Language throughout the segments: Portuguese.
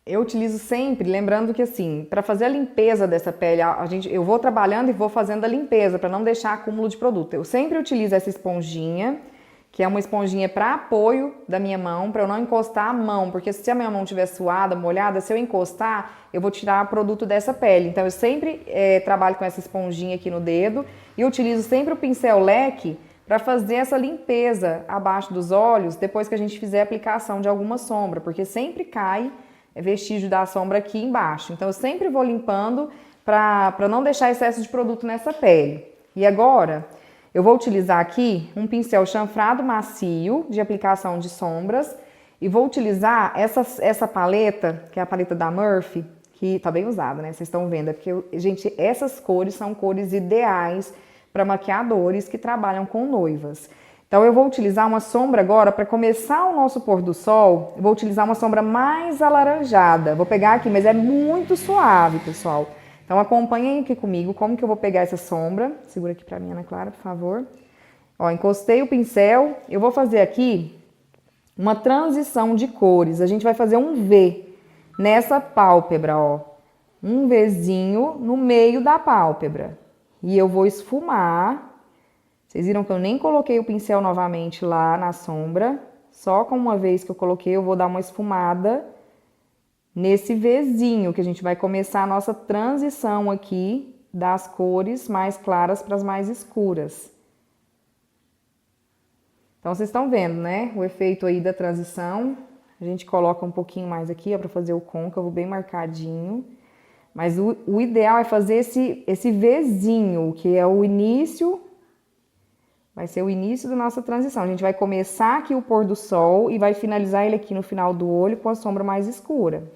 Eu utilizo sempre, lembrando que assim, para fazer a limpeza dessa pele, eu vou trabalhando e vou fazendo a limpeza para não deixar acúmulo de produto. Eu sempre utilizo essa esponjinha, que é uma esponjinha para apoio da minha mão, para eu não encostar a mão, porque se a minha mão estiver suada, molhada, se eu encostar, eu vou tirar produto dessa pele. Então eu sempre trabalho com essa esponjinha aqui no dedo e utilizo sempre o pincel leque para fazer essa limpeza abaixo dos olhos depois que a gente fizer a aplicação de alguma sombra, porque sempre cai vestígio da sombra aqui embaixo. Então eu sempre vou limpando para não deixar excesso de produto nessa pele. E agora eu vou utilizar aqui um pincel chanfrado macio de aplicação de sombras e vou utilizar essa paleta, que é a paleta da Murphy, que tá bem usada, né? Vocês estão vendo, é porque, gente, essas cores são cores ideais para maquiadores que trabalham com noivas. Então eu vou utilizar uma sombra agora para começar o nosso pôr do sol. Eu vou utilizar uma sombra mais alaranjada. Vou pegar aqui, mas é muito suave, pessoal. Então acompanhem aqui comigo como que eu vou pegar essa sombra. Segura aqui para mim, Ana Clara, por favor. Ó, encostei o pincel. Eu vou fazer aqui uma transição de cores. A gente vai fazer um V nessa pálpebra, ó. Um Vzinho no meio da pálpebra. E eu vou esfumar. Vocês viram que eu nem coloquei o pincel novamente lá na sombra. Só com uma vez que eu coloquei, eu vou dar uma esfumada nesse Vzinho, que a gente vai começar a nossa transição aqui das cores mais claras para as mais escuras. Então, vocês estão vendo, né? O efeito aí da transição. A gente coloca um pouquinho mais aqui, ó, para fazer o côncavo bem marcadinho. Mas o ideal é fazer esse Vzinho, que é o início. Vai ser o início da nossa transição. A gente vai começar aqui o pôr do sol e vai finalizar ele aqui no final do olho com a sombra mais escura.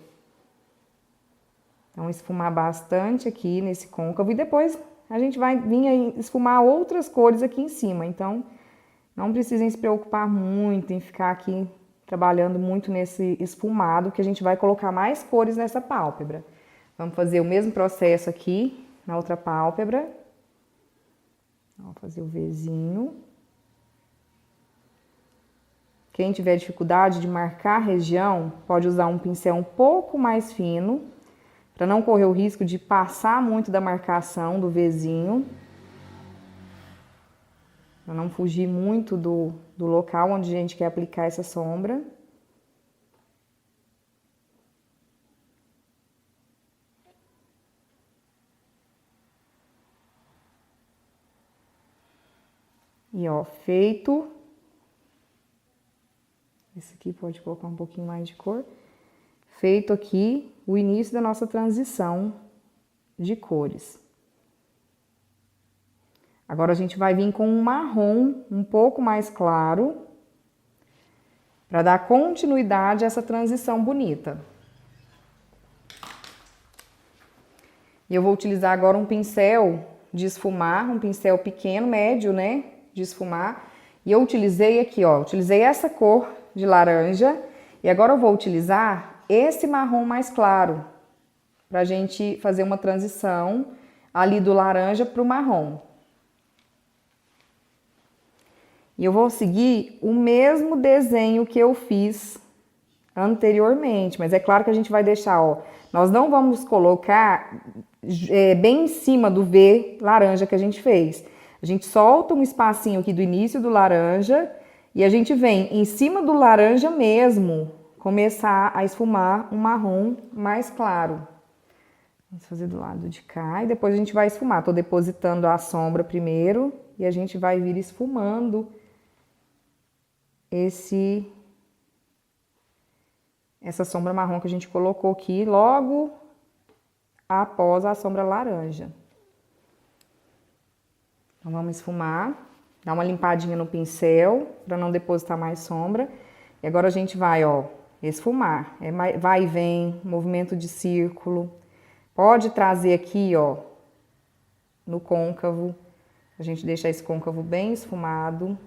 Então, esfumar bastante aqui nesse côncavo e depois a gente vai vir aí esfumar outras cores aqui em cima. Então, não precisem se preocupar muito em ficar aqui trabalhando muito nesse esfumado, que a gente vai colocar mais cores nessa pálpebra. Vamos fazer o mesmo processo aqui na outra pálpebra. Vou fazer o Vzinho. Quem tiver dificuldade de marcar a região, pode usar um pincel um pouco mais fino, para não correr o risco de passar muito da marcação do Vzinho. Para não fugir muito do local onde a gente quer aplicar essa sombra. E ó, feito. Esse aqui pode colocar um pouquinho mais de cor. Feito aqui o início da nossa transição de cores. Agora a gente vai vir com um marrom um pouco mais claro, para dar continuidade a essa transição bonita. E eu vou utilizar agora um pincel de esfumar, um pincel pequeno, médio, né? De esfumar. E eu utilizei aqui, ó, utilizei essa cor de laranja. E agora eu vou utilizar esse marrom mais claro, pra gente fazer uma transição ali do laranja pro marrom. E eu vou seguir o mesmo desenho que eu fiz anteriormente, mas é claro que a gente vai deixar, ó, nós não vamos colocar bem em cima do V laranja que a gente fez. A gente solta um espacinho aqui do início do laranja e a gente vem em cima do laranja mesmo começar a esfumar um marrom mais claro. Vamos fazer do lado de cá e depois a gente vai esfumar. Tô depositando a sombra primeiro e a gente vai vir esfumando essa sombra marrom que a gente colocou aqui logo após a sombra laranja. Então, vamos esfumar, dar uma limpadinha no pincel para não depositar mais sombra. E agora a gente vai, ó, esfumar. Vai e vem, movimento de círculo. Pode trazer aqui, ó, no côncavo. A gente deixa esse côncavo bem esfumado.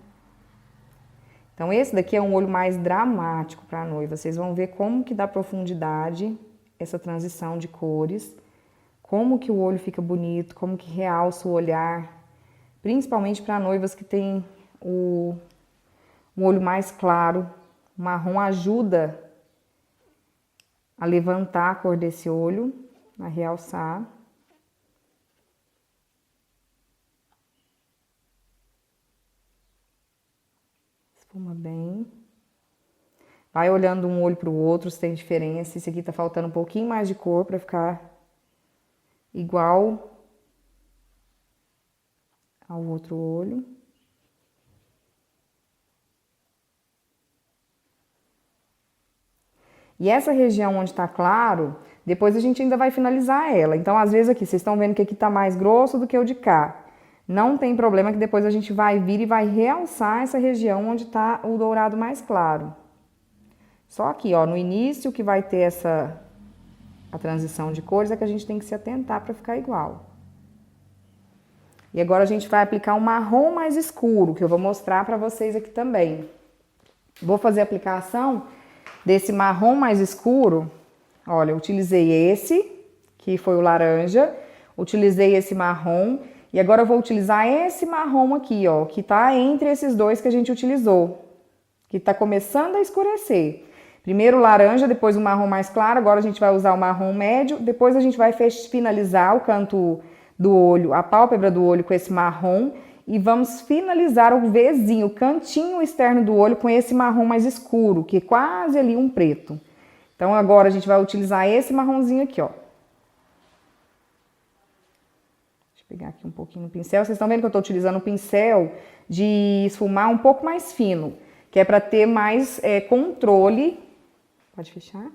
Então, esse daqui é um olho mais dramático para a noiva. Vocês vão ver como que dá profundidade essa transição de cores. Como que o olho fica bonito, como que realça o olhar. Principalmente para noivas que têm um olho mais claro. O marrom ajuda a levantar a cor desse olho, a realçar. Esfuma bem. Vai olhando um olho para o outro, se tem diferença. Esse aqui tá faltando um pouquinho mais de cor para ficar igual ao outro olho. E essa região onde tá claro, depois a gente ainda vai finalizar ela. Então, às vezes aqui, vocês estão vendo que aqui tá mais grosso do que o de cá. Não tem problema que depois a gente vai vir e vai realçar essa região onde tá o dourado mais claro. Só aqui, ó, no início que vai ter a transição de cores é que a gente tem que se atentar para ficar igual. E agora a gente vai aplicar um marrom mais escuro, que eu vou mostrar para vocês aqui também. Vou fazer a aplicação desse marrom mais escuro. Olha, eu utilizei esse, que foi o laranja, utilizei esse marrom, e agora eu vou utilizar esse marrom aqui, ó, que tá entre esses dois que a gente utilizou, que tá começando a escurecer. Primeiro o laranja, depois o marrom mais claro, agora a gente vai usar o marrom médio, depois a gente vai finalizar o canto do olho, a pálpebra do olho com esse marrom, e vamos finalizar o Vzinho, o cantinho externo do olho com esse marrom mais escuro, que é quase ali um preto. Então agora a gente vai utilizar esse marronzinho aqui, ó. Deixa eu pegar aqui um pouquinho no pincel. Vocês estão vendo que eu tô utilizando o pincel de esfumar um pouco mais fino, que é para ter mais controle, pode fechar,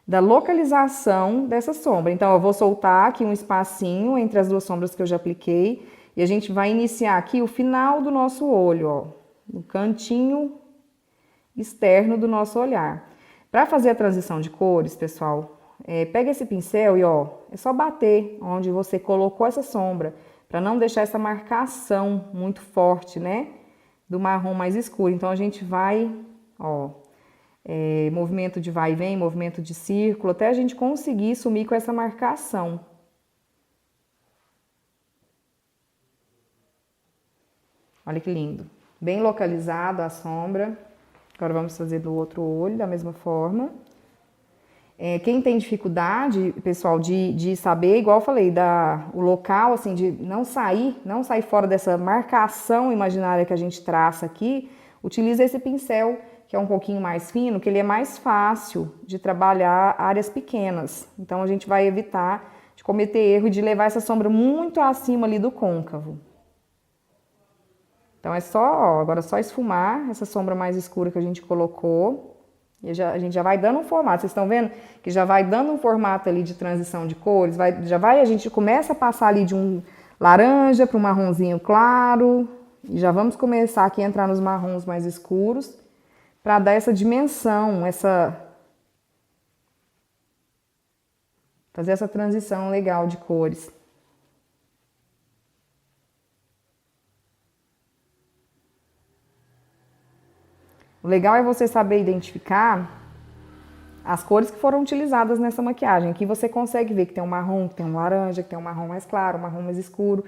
da localização dessa sombra. Então eu vou soltar aqui um espacinho entre as duas sombras que eu já apliquei, e a gente vai iniciar aqui o final do nosso olho, ó, no cantinho externo do nosso olhar. Para fazer a transição de cores, pessoal, pega esse pincel e, ó, é só bater onde você colocou essa sombra, para não deixar essa marcação muito forte, né, do marrom mais escuro. Então a gente vai, ó, movimento de vai e vem, movimento de círculo, até a gente conseguir sumir com essa marcação. Olha que lindo. Bem localizado a sombra. Agora vamos fazer do outro olho da mesma forma. Quem tem dificuldade, pessoal, de saber, igual eu falei, o local, assim, de não sair fora dessa marcação imaginária que a gente traça aqui, utiliza esse pincel, que é um pouquinho mais fino, que ele é mais fácil de trabalhar áreas pequenas. Então a gente vai evitar de cometer erro e de levar essa sombra muito acima ali do côncavo. Então é só, ó, agora é só esfumar essa sombra mais escura que a gente colocou. E a gente já vai dando um formato. Vocês estão vendo que já vai dando um formato ali de transição de cores. A gente começa a passar ali de um laranja para um marronzinho claro. E já vamos começar aqui a entrar nos marrons mais escuros, para dar essa dimensão, fazer essa transição legal de cores. O legal é você saber identificar as cores que foram utilizadas nessa maquiagem. Aqui você consegue ver que tem um marrom, que tem um laranja, que tem um marrom mais claro, um marrom mais escuro.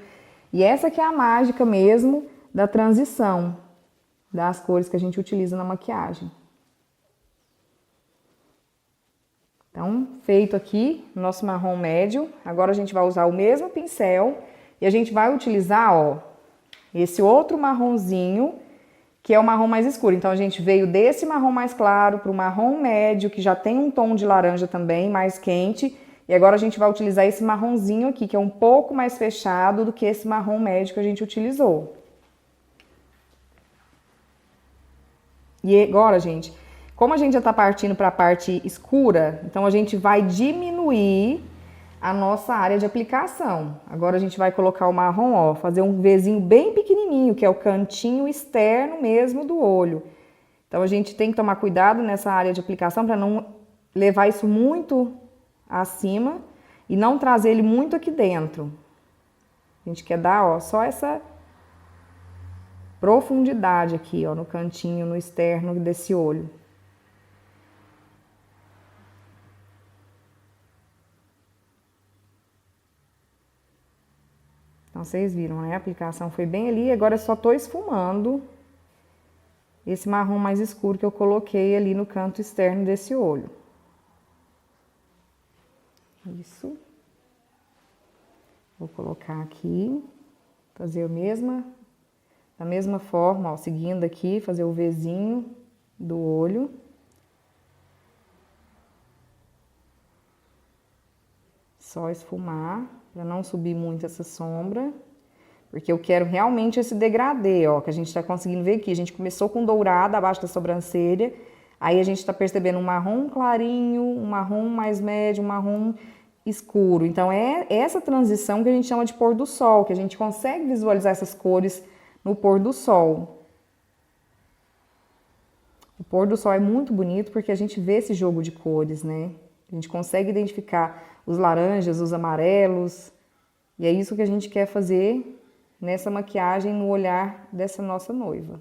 E essa que é a mágica mesmo da transição das cores que a gente utiliza na maquiagem. Então, feito aqui o nosso marrom médio, agora a gente vai usar o mesmo pincel e a gente vai utilizar, ó, esse outro marronzinho, que é o marrom mais escuro. Então, a gente veio desse marrom mais claro para o marrom médio, que já tem um tom de laranja também, mais quente. E agora a gente vai utilizar esse marronzinho aqui, que é um pouco mais fechado do que esse marrom médio que a gente utilizou. E agora, gente, como a gente já está partindo para a parte escura, então a gente vai diminuir a nossa área de aplicação. Agora a gente vai colocar o marrom, ó, fazer um Vzinho bem pequenininho, que é o cantinho externo mesmo do olho. Então a gente tem que tomar cuidado nessa área de aplicação para não levar isso muito acima e não trazer ele muito aqui dentro. A gente quer dar, ó, só essa profundidade aqui, ó, no cantinho, no externo desse olho. Então, vocês viram, né? A aplicação foi bem ali, agora eu só tô esfumando esse marrom mais escuro que eu coloquei ali no canto externo desse olho. Isso. Vou colocar aqui, fazer da mesma forma, ó, seguindo aqui, fazer o Vzinho do olho. Só esfumar, para não subir muito essa sombra, porque eu quero realmente esse degradê, ó, que a gente tá conseguindo ver aqui. A gente começou com dourado abaixo da sobrancelha, aí a gente tá percebendo um marrom clarinho, um marrom mais médio, um marrom escuro. Então, é essa transição que a gente chama de pôr do sol, que a gente consegue visualizar essas cores no pôr do sol. O pôr do sol é muito bonito porque a gente vê esse jogo de cores, né? A gente consegue identificar os laranjas, os amarelos, e é isso que a gente quer fazer nessa maquiagem no olhar dessa nossa noiva.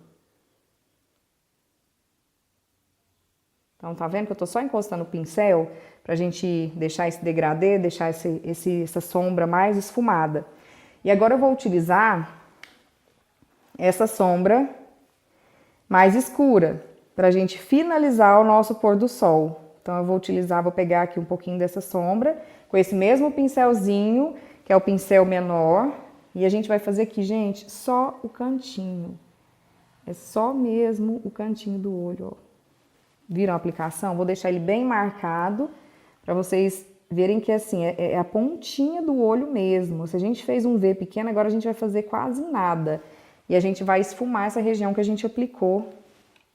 Então, tá vendo que eu tô só encostando o pincel pra gente deixar esse degradê, deixar essa sombra mais esfumada. E agora eu vou utilizar essa sombra mais escura pra gente finalizar o nosso pôr do sol. Então, eu vou pegar aqui um pouquinho dessa sombra com esse mesmo pincelzinho, que é o pincel menor. E a gente vai fazer aqui, gente, só o cantinho. É só mesmo o cantinho do olho, ó. Viram a aplicação? Vou deixar ele bem marcado para vocês verem que assim, é a pontinha do olho mesmo. Se a gente fez um V pequeno, agora a gente vai fazer quase nada. E a gente vai esfumar essa região que a gente aplicou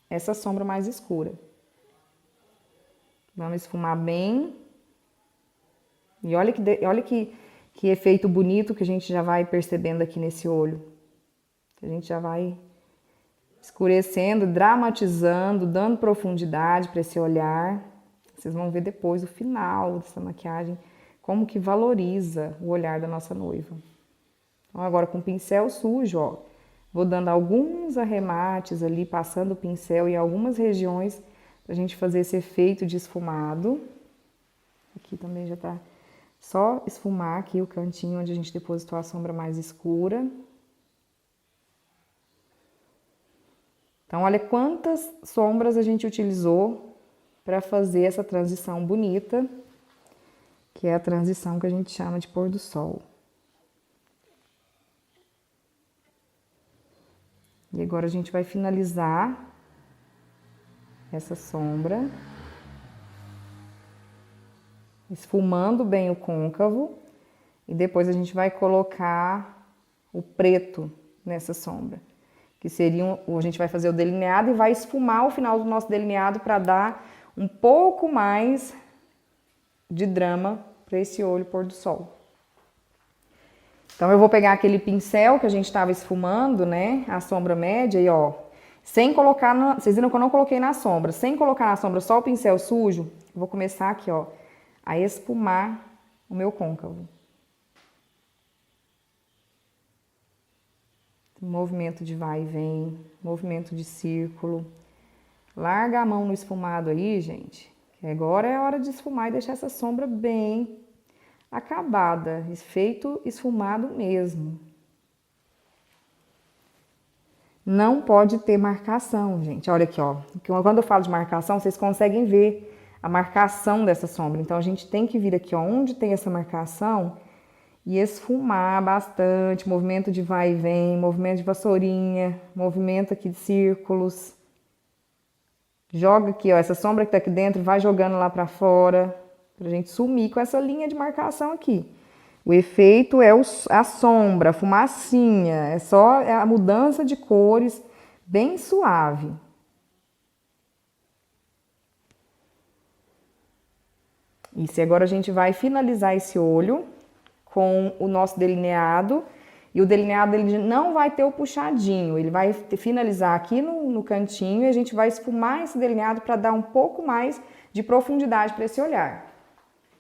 essa sombra mais escura. Vamos esfumar bem. E olha que efeito bonito que a gente já vai percebendo aqui nesse olho. A gente já vai escurecendo, dramatizando, dando profundidade para esse olhar. Vocês vão ver depois o final dessa maquiagem, como que valoriza o olhar da nossa noiva. Então, agora com o pincel sujo, ó, vou dando alguns arremates ali, passando o pincel em algumas regiões pra gente fazer esse efeito de esfumado. Aqui também já tá só esfumar aqui o cantinho onde a gente depositou a sombra mais escura. Então, olha quantas sombras a gente utilizou para fazer essa transição bonita, que é a transição que a gente chama de pôr do sol. E agora a gente vai finalizar essa sombra, esfumando bem o côncavo, e depois a gente vai colocar o preto nessa sombra, que seria a gente vai fazer o delineado e vai esfumar o final do nosso delineado para dar um pouco mais de drama para esse olho pôr do sol. Então, eu vou pegar aquele pincel que a gente estava esfumando, né, a sombra média, e ó, sem colocar, vocês viram que eu não coloquei na sombra, sem colocar na sombra só o pincel sujo, eu vou começar aqui, ó, a esfumar o meu côncavo. Movimento de vai e vem, movimento de círculo. Larga a mão no esfumado aí, gente, que agora é a hora de esfumar e deixar essa sombra bem acabada, efeito esfumado mesmo. Não pode ter marcação, gente. Olha aqui, ó. Quando eu falo de marcação, vocês conseguem ver a marcação dessa sombra. Então, a gente tem que vir aqui, ó, onde tem essa marcação e esfumar bastante. Movimento de vai e vem, movimento de vassourinha, movimento aqui de círculos. Joga aqui, ó, essa sombra que tá aqui dentro, vai jogando lá pra fora, pra gente sumir com essa linha de marcação aqui. O efeito é a sombra, a fumacinha, é só a mudança de cores bem suave. Isso, e agora a gente vai finalizar esse olho com o nosso delineado. E o delineado ele não vai ter o puxadinho, ele vai finalizar aqui no cantinho e a gente vai esfumar esse delineado para dar um pouco mais de profundidade para esse olhar.